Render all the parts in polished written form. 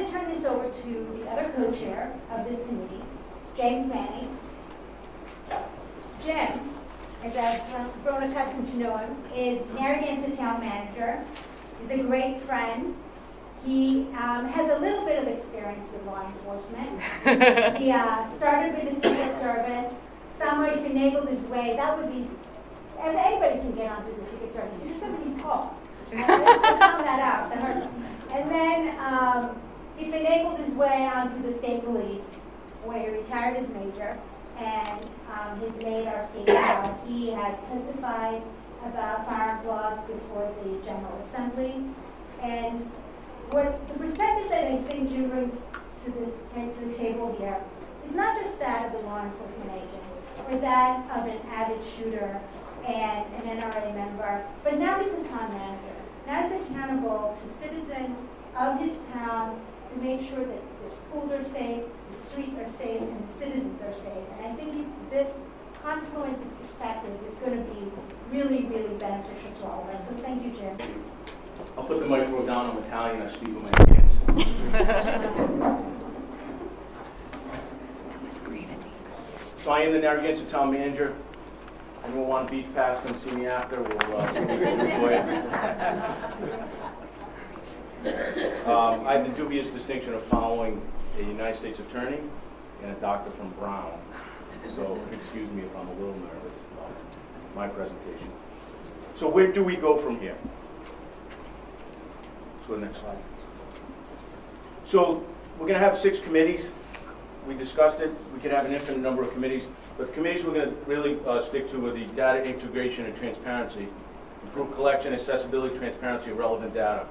going to turn this over to the other co-chair of this committee, James Manni. Jim, as I've grown accustomed to know him, is Narragansett town manager. He's a great friend. He has a little bit of experience with law enforcement. He started with the Secret Service. Somewhere he finagled his way. That was easy. And anybody can get onto the Secret Service. You just have to be tall. I found that out. That hurt. And then he finagled his way onto the state police, where he retired as major, and he's made our state proud. He has testified about firearms laws before the General Assembly. And the perspective that I think Jim brings to the table here is not just that of a law enforcement agent, or that of an avid shooter and an NRA member, but now he's a town manager. Now he's accountable to citizens of his town to make sure that their schools are safe, the streets are safe, and the citizens are safe. And I think this confluence of perspectives is going to be really, really beneficial to all of us. So thank you, Jim. I'll put the microphone down. I'm Italian. I speak with my hands. So I am the Narragansett town manager. Anyone want a beach pass, come see me after. We'll see what we can do for you. I have the dubious distinction of following a United States attorney and a doctor from Brown. So excuse me if I'm a little nervous about my presentation. So where do we go from here? Let's go to the next slide. So we're going to have 6 committees. We discussed it. We could have an infinite number of committees. But the committees we're going to really stick to are the data integration and transparency, improve collection, accessibility, transparency of relevant data,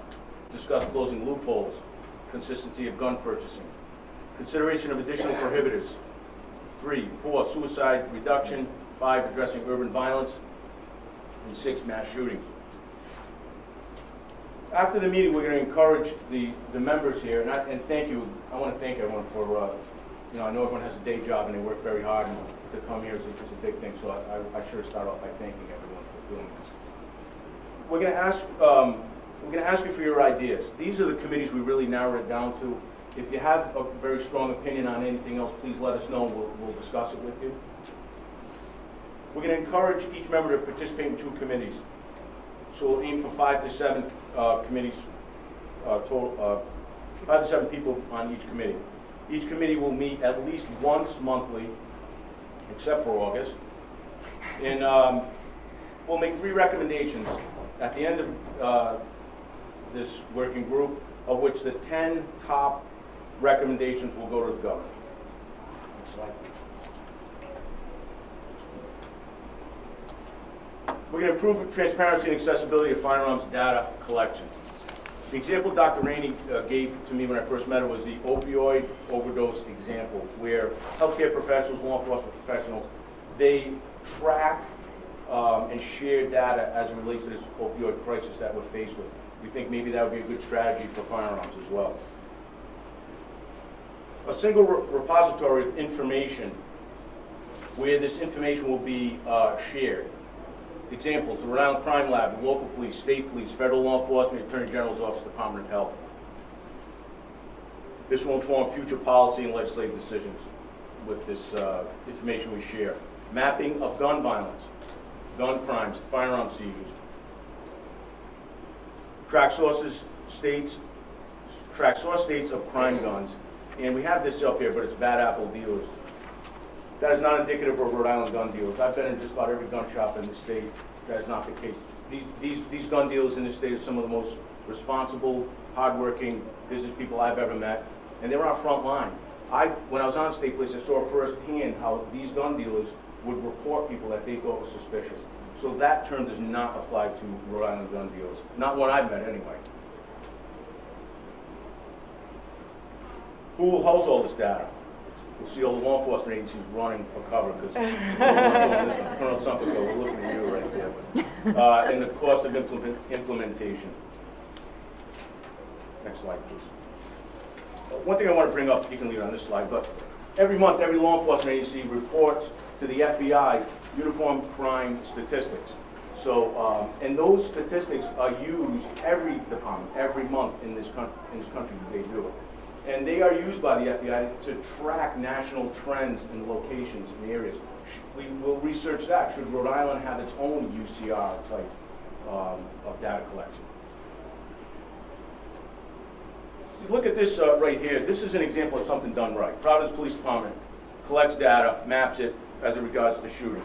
discuss closing loopholes, consistency of gun purchasing, consideration of additional prohibitors, 3, 4, suicide reduction, 5, addressing urban violence, and 6, mass shootings. After the meeting, we're going to encourage the members here, and thank you. I want to thank everyone for, I know everyone has a day job and they work very hard, and to come here is a big thing, so I should start off by thanking everyone for doing this. We're going to ask you for your ideas. These are the committees we really narrowed it down to. If you have a very strong opinion on anything else, please let us know and we'll discuss it with you. We're going to encourage each member to participate in 2 committees. So we'll aim for 5 to 7 committees, total, 5 to 7 people on each committee. Each committee will meet at least once monthly, except for August. And we'll make 3 recommendations at the end of this working group, of which the 10 top recommendations will go to the governor. Next slide. We're going to improve transparency and accessibility of firearms data collection. The example Dr. Rainey gave to me when I first met her was the opioid overdose example, where healthcare professionals, law enforcement professionals, they track and share data as it relates to this opioid crisis that we're faced with. We think maybe that would be a good strategy for firearms as well. A single repository of information where this information will be shared. Examples: the Rhode Island Crime Lab, local police, state police, federal law enforcement, Attorney General's Office, Department of Health. This will inform future policy and legislative decisions with this information we share. Mapping of gun violence, gun crimes, firearm seizures. Track source states of crime guns. And we have this up here, but it's bad apple dealers. That is not indicative of Rhode Island gun dealers. I've been in just about every gun shop in the state. That is not the case. These gun dealers in the state are some of the most responsible, hardworking business people I've ever met, and they're on front line. When I was on state police, I saw firsthand how these gun dealers would report people that they thought were suspicious. So that term does not apply to Rhode Island gun dealers. Not one I've met anyway. Who will host all this data? We'll see all the law enforcement agencies running for cover because Colonel Sumpico, we're looking at you right there. And the cost of implementation. Next slide, please. One thing I want to bring up, you can leave it on this slide, but every month, every law enforcement agency reports to the FBI uniform crime statistics. So, and those statistics are used every department, every month in this country they do it. And they are used by the FBI to track national trends and locations in the areas. We will research that. Should Rhode Island have its own UCR type of data collection? Look at this right here. This is an example of something done right. Providence Police Department collects data, maps it as it regards to shooting.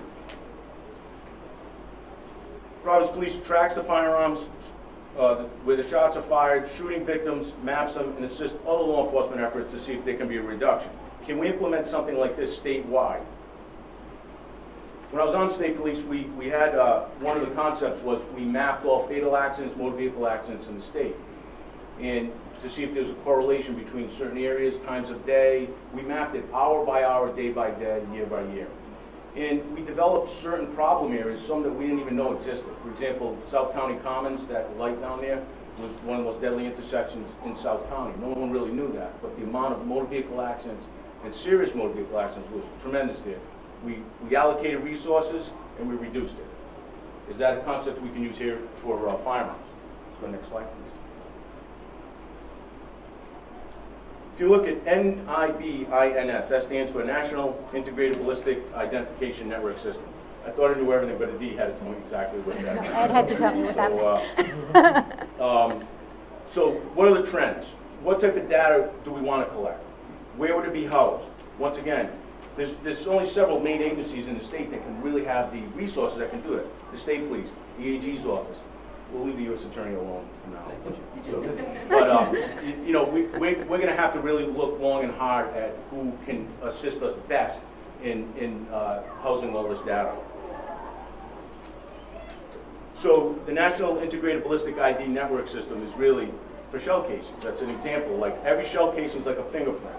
Providence Police tracks the firearms, where the shots are fired, shooting victims, maps them, and assists other law enforcement efforts to see if there can be a reduction. Can we implement something like this statewide? When I was on state police, we had, one of the concepts was we mapped all fatal accidents, motor vehicle accidents in the state. And to see if there's a correlation between certain areas, times of day. We mapped it hour by hour, day by day, year by year. And we developed certain problem areas, some that we didn't even know existed. For example, South County Commons, that light down there, was one of the most deadly intersections in South County. No one really knew that, but the amount of motor vehicle accidents and serious motor vehicle accidents was tremendous there. We allocated resources and we reduced it. Is that a concept we can use here for firearms? Let's go next slide, please. If you look at NIBINS, that stands for National Integrated Ballistic Identification Network System. I thought I knew everything, but a D had to tell me exactly what that meant. Ed had to tell me what that meant. So what are the trends? What type of data do we want to collect? Where would it be housed? Once again, there's only several main agencies in the state that can really have the resources that can do it. The state police, the AG's office. We'll leave the U.S. Attorney alone for now. So, but you know, we're going to have to really look long and hard at who can assist us best in housing all this data. So the National Integrated Ballistic ID Network System is really for shell casings. That's an example. Like every shell casing is like a fingerprint.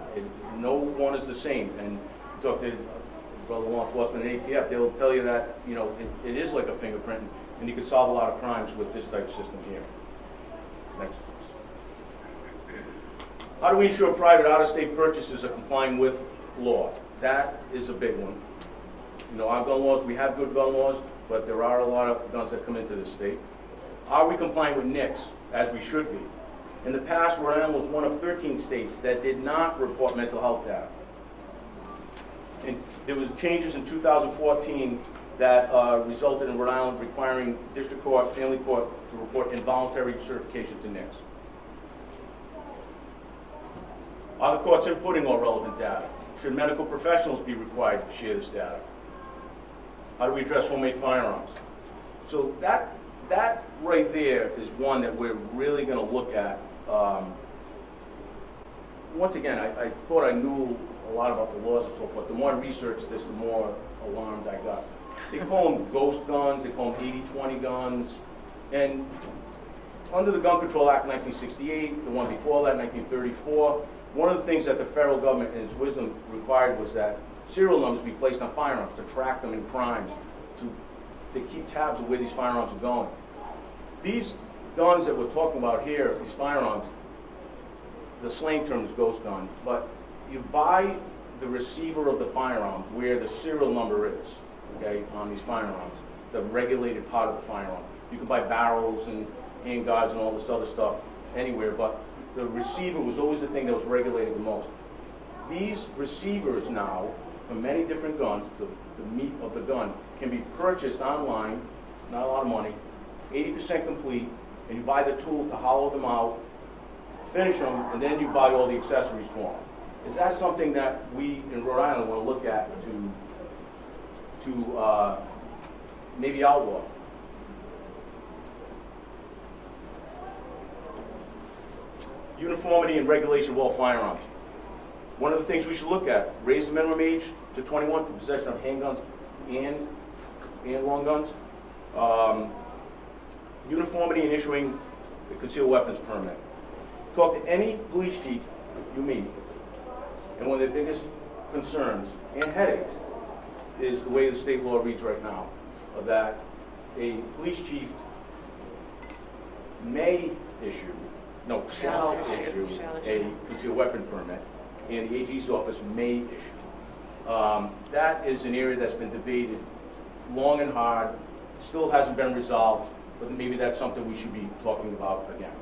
No one is the same. And talk to brother law enforcement and ATF, they'll tell you that, you know, it is like a fingerprint, and you can solve a lot of crimes with this type of system here. Next. How do we ensure private out-of-state purchases are complying with law? That is a big one. You know, our gun laws, we have good gun laws, but there are a lot of guns that come into the state. Are we complying with NICS, as we should be? In the past, Rhode Island was one of 13 states that did not report mental health data. And there was changes in 2014 that resulted in Rhode Island requiring district court, family court to report involuntary certification to NICS. Are the courts inputting all relevant data? Should medical professionals be required to share this data? How do we address homemade firearms? So that right there is one that we're really going to look at. Once again, I thought I knew a lot about the laws and so forth. The more I researched this, the more alarmed I got. They call them ghost guns, they call them 80-20 guns, and under the Gun Control Act 1968, the one before that, 1934, one of the things that the federal government in its wisdom required was that serial numbers be placed on firearms to track them in crimes, to keep tabs of where these firearms are going. These guns that we're talking about here, these firearms, the slang term is ghost gun, but you buy the receiver of the firearm where the serial number is, okay, on these firearms, the regulated part of the firearm. You can buy barrels and handguards and all this other stuff anywhere, but the receiver was always the thing that was regulated the most. These receivers now, for many different guns, the meat of the gun, can be purchased online, not a lot of money, 80% complete, and you buy the tool to hollow them out, finish them, and then you buy all the accessories for them. Is that something that we in Rhode Island want to look at to maybe outlaw? Uniformity and regulation of all firearms. One of the things we should look at, raise the minimum age to 21 for possession of handguns and long guns. Uniformity in issuing a concealed weapons permit. Talk to any police chief you meet, and one of their biggest concerns and headaches is the way the state law reads right now, of that a police chief shall issue a concealed weapon permit, and the AG's office may issue. That is an area that's been debated long and hard, still hasn't been resolved, but maybe that's something we should be talking about again.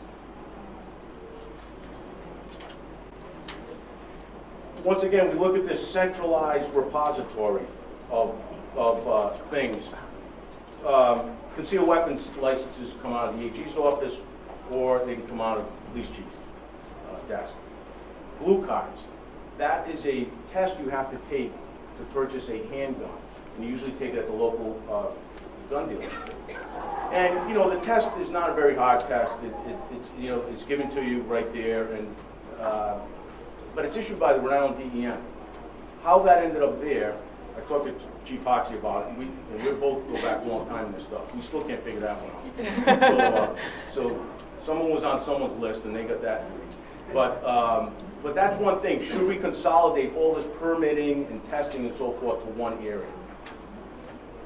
once again, we look at this centralized repository of things. Concealed weapons licenses come out of the AG's office, or they can come out of the police chief's desk. Blue cards, that is a test you have to take to purchase a handgun, and you usually take it at the local gun dealer. And you know, the test is not a very hard test. It's, you know, it's given to you right there, and but it's issued by the Rhode Island DEM. How that ended up there, I talked to Chief Hoxie about it, and we both go back a long time in this stuff. We still can't figure that one out. So someone was on someone's list, and they got that duty. But that's one thing. Should we consolidate all this permitting and testing and so forth to one area?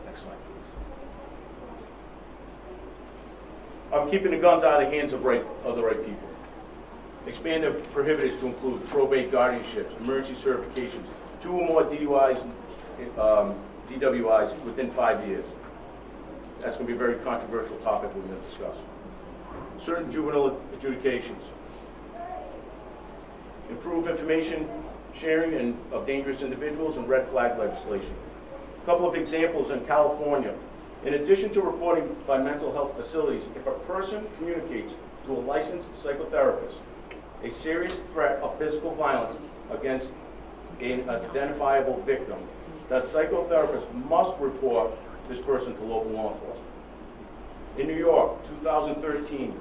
Next slide, please. I'm keeping the guns out of the hands of the right people. Expand the prohibitors to include probate guardianships, emergency certifications, 2 or more DUIs, DWIs within 5 years. That's going to be a very controversial topic we're going to discuss. Certain juvenile adjudications. Improve information sharing of dangerous individuals and red flag legislation. A couple of examples in California. In addition to reporting by mental health facilities, if a person communicates to a licensed psychotherapist a serious threat of physical violence against an identifiable victim, the psychotherapist must report this person to local law enforcement. In New York, 2013,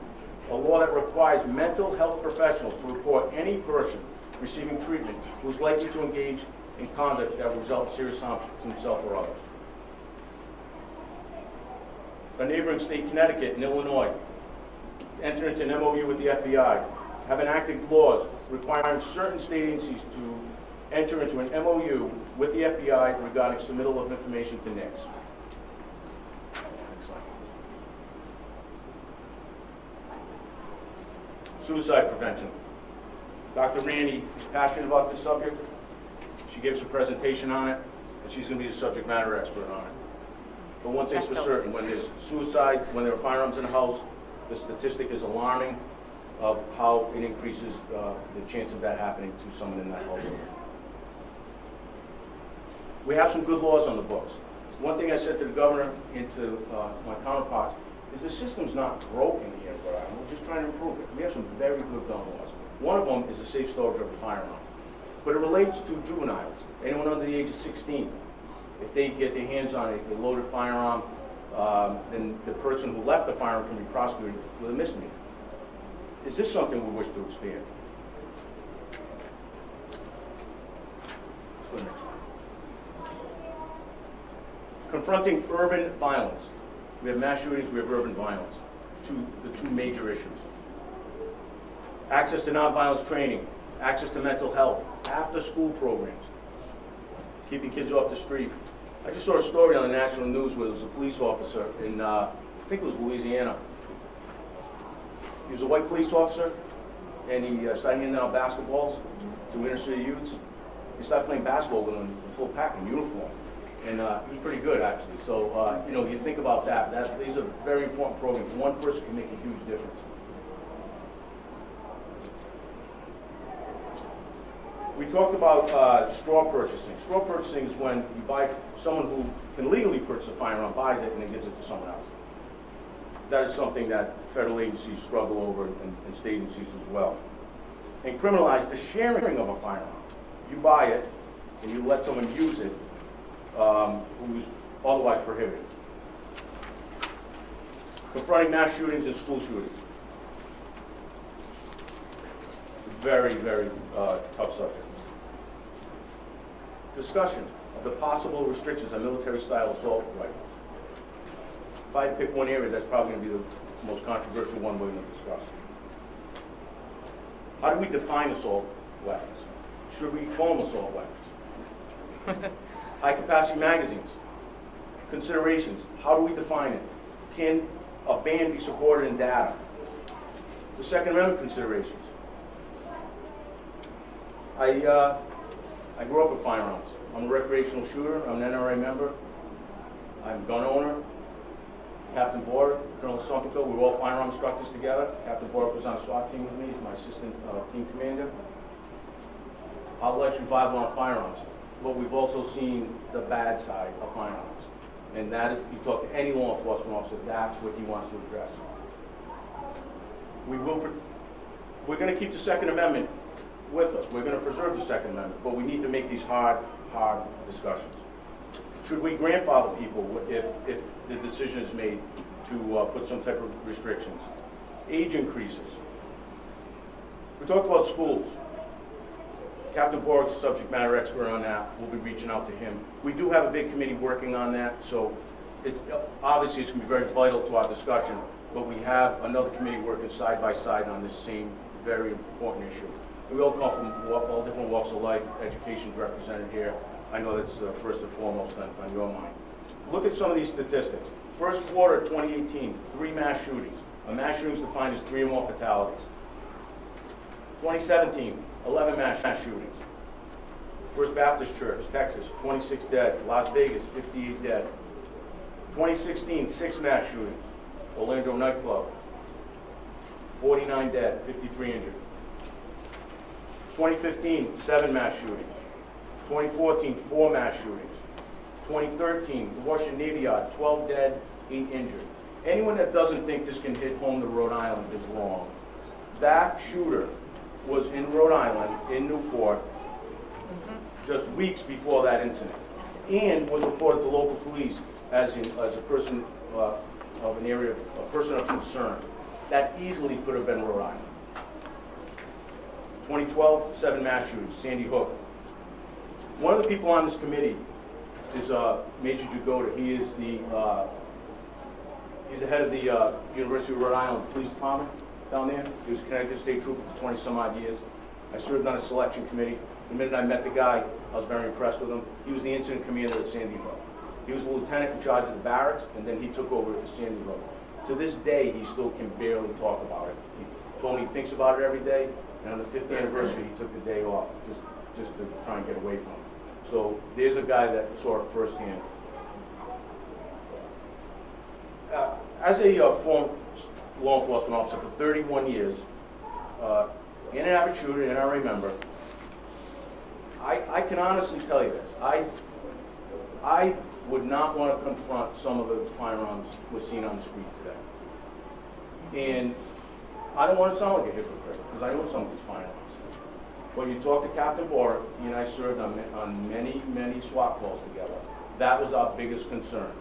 a law that requires mental health professionals to report any person receiving treatment who is likely to engage in conduct that will result in serious harm to himself or others. A neighboring state, Connecticut and Illinois, enter into an MOU with the FBI, have enacted laws requiring certain state agencies to enter into an MOU with the FBI regarding submittal of information to NICS. Next slide. Suicide prevention. Dr. Manni is passionate about this subject. She gave us a presentation on it, and she's going to be the subject matter expert on it. But one thing's for certain, when there's suicide, when there are firearms in the house, the statistic is alarming of how it increases the chance of that happening to someone in that household. We have some good laws on the books. One thing I said to the governor and to my counterparts is the system's not broken here in Rhode Island. We're just trying to improve it. We have some very good gun laws. One of them is the safe storage of a firearm. But it relates to juveniles, anyone under the age of 16. If they get their hands on a loaded firearm, then the person who left the firearm can be prosecuted with a misdemeanor. Is this something we wish to expand? Let's go to the next slide. Confronting urban violence. We have mass shootings, we have urban violence. The two major issues. Access to nonviolence training, access to mental health, after-school programs, keeping kids off the street. I just saw a story on the national news where there was a police officer in, I think it was Louisiana. He was a white police officer, and he started handing out basketballs to inner city youths. He started playing basketball with them in full pack in uniform. And he was pretty good, actually. So, you know, you think about that. These are very important programs. One person can make a huge difference. We talked about straw purchasing. Straw purchasing is when you buy, someone who can legally purchase a firearm buys it and then gives it to someone else. That is something that federal agencies struggle over and state agencies as well. And criminalize the sharing of a firearm. You buy it and you let someone use it who's otherwise prohibited. Confronting mass shootings and school shootings. Very, very tough subject. Discussion of the possible restrictions on military-style assault rifles. If I had to pick one area, that's probably going to be the most controversial one we're going to discuss. How do we define assault weapons? Should we call them assault weapons? High-capacity magazines. Considerations. How do we define it? Can a ban be supported in data? The Second Amendment considerations. I grew up with firearms. I'm a recreational shooter. I'm an NRA member. I'm a gun owner. Captain Bork, Colonel Sumpico, we were all firearm instructors together. Captain Bork was on a SWAT team with me. He's my assistant team commander. our life's revival on firearms, but we've also seen the bad side of firearms. And that is, you talk to any law enforcement officer, that's what he wants to address. We're going to keep the Second Amendment with us. We're going to preserve the Second Amendment, but we need to make these hard discussions. Should we grandfather people if the decision is made to put some type of restrictions? Age increases. We talked about schools. Captain Borg's subject matter expert on that. We'll be reaching out to him. We do have a big committee working on that, so obviously it's going to be very vital to our discussion, but we have another committee working side by side on this same very important issue. We all come from all different walks of life. Education's represented here. I know that's first and foremost on your mind. Look at some of these statistics. First quarter 2018, 3 mass shootings. A mass shooting is defined as 3 or more fatalities. 2017, 11 mass shootings. First Baptist Church, Texas, 26 dead. Las Vegas, 58 dead. 2016, 6 mass shootings. Orlando nightclub, 49 dead, 53 injured. 2015, 7 mass shootings. 2014, 4 mass shootings. 2013, the Washington Navy Yard, 12 dead, 8 injured. Anyone that doesn't think this can hit home to Rhode Island is wrong. That shooter was in Rhode Island, in Newport, just weeks before that incident, and was reported to local police as a person of an area, a person of concern. That easily could have been Rhode Island. 2012, 7 mass shootings, Sandy Hook. One of the people on this committee is Major Jagoda. He is he's the head of the University of Rhode Island Police Department down there. He was a Connecticut State Trooper for 20 some odd years. I served on a selection committee. The minute I met the guy, I was very impressed with him. He was the incident commander at Sandy Hook. He was the lieutenant in charge of the barracks, and then he took over at Sandy Hook. To this day, he still can barely talk about it. He told me he thinks about it every day, and on the 5th anniversary, he took the day off just to try and get away from it. So there's a guy that saw it firsthand. As a former law enforcement officer for 31 years, and an avid shooter, and I remember, I can honestly tell you this. I would not want to confront some of the firearms we're seeing on the street today. And I don't want to sound like a hypocrite, because I know some of these firearms. When you talk to Captain Borg, he and I served on many SWAT calls together. That was our biggest concern.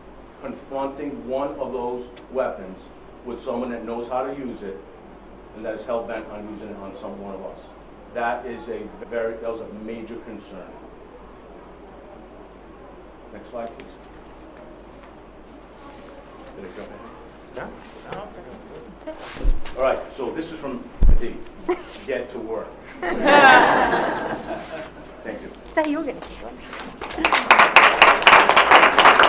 Confronting one of those weapons with someone that knows how to use it and that is hell-bent on using it on one of us. That was a major concern. Next slide, please. Did I jump ahead? No. All right, so this is from the Get to Work. Thank you. I thought you were going to keep going.